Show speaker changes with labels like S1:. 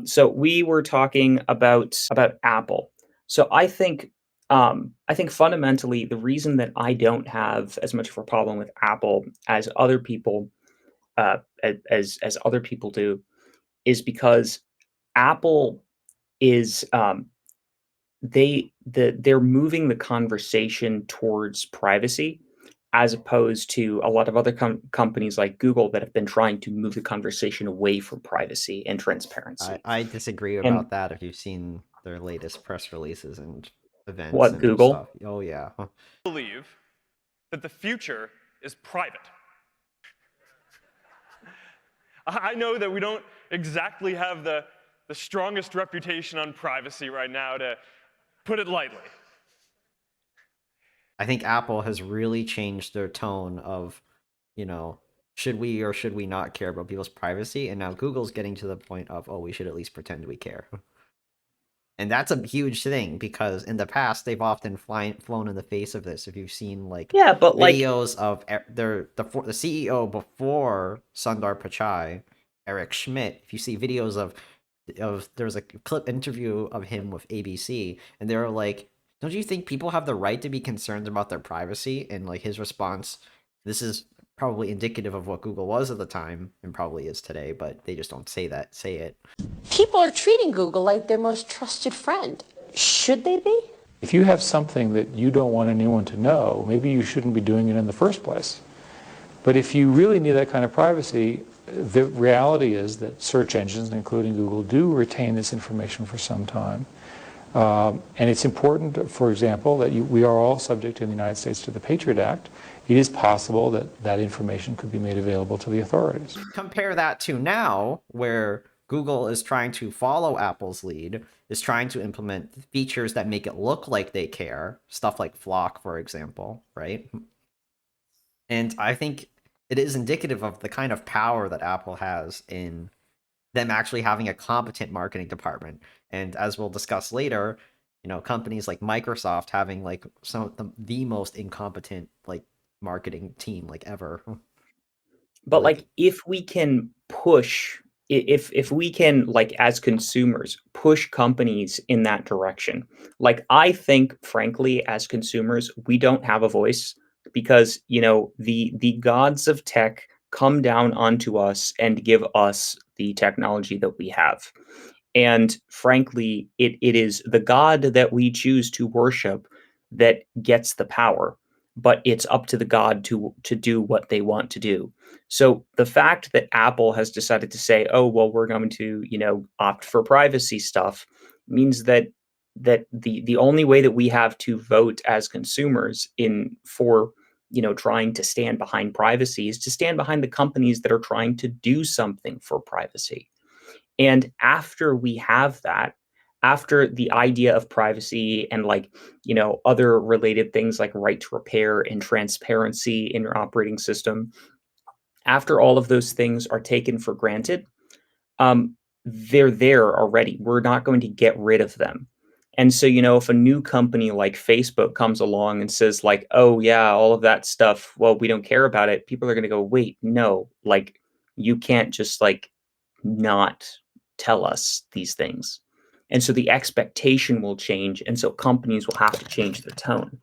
S1: So we were talking about Apple. So I think fundamentally the reason that I don't have as much of a problem with Apple as other people as other people do is because Apple is they're moving the conversation towards privacy as opposed to a lot of other companies like Google that have been trying to move the conversation away from privacy and
S2: I,
S1: transparency.
S2: I disagree
S1: And
S2: about that if you've seen their latest press releases and events
S1: what
S2: and
S1: Google?
S2: stuff. Oh yeah.
S3: Believe that the future is private. I know that we don't exactly have the strongest reputation on privacy right now, to put it lightly.
S2: I think Apple has really changed their tone of, you know, should we or should we not care about people's privacy? And now Google's getting to the point of, oh, we should at least pretend we care. And that's a huge thing because in the past they've often flown in the face of this. If you've seen like
S1: Yeah, but like
S2: videos of the CEO before Sundar Pichai, Eric Schmidt, if you see videos of there was a clip interview of him with ABC, and they were like, "Don't you think people have the right to be concerned about their privacy?" And like his response, "This is probably indicative of what Google was at the time and probably is today, but they just don't say it."
S4: People are treating Google like their most trusted friend. Should they be?
S5: If you have something that you don't want anyone to know, maybe you shouldn't be doing it in the first place. But if you really need that kind of privacy, the reality is that search engines, including Google, do retain this information for some time. And it's important, for example, that we are all subject in the United States to the Patriot Act. It is possible that that information could be made available to the authorities.
S2: Compare that to now, where Google is trying to follow Apple's lead, is trying to implement features that make it look like they care, stuff like Flock, for example, right? And I think it is indicative of the kind of power that Apple has in them actually having a competent marketing department. And as we'll discuss later, companies like Microsoft having like some of the most incompetent like marketing team like ever.
S1: but
S2: Like,
S1: like if we can push if we can, like, as consumers, push companies in that direction, like, I think frankly as consumers we don't have a voice because the gods of tech come down onto us and give us the technology that we have. And frankly, it is the God that we choose to worship that gets the power, but it's up to the God to do what they want to do. So the fact that Apple has decided to say, "Oh, well, we're going to, opt for privacy stuff," means that the only way that we have to vote as consumers in for trying to stand behind privacy is to stand behind the companies that are trying to do something for privacy. And after we have that, after the idea of privacy and, like, other related things like right to repair and transparency in your operating system, after all of those things are taken for granted, they're there already. We're not going to get rid of them. And so, if a new company like Facebook comes along and says, like, "Oh yeah, all of that stuff, well, we don't care about it," people are going to go, "Wait, no, like, you can't just, like, not tell us these things." And so the expectation will change, and so companies will have to change their tone.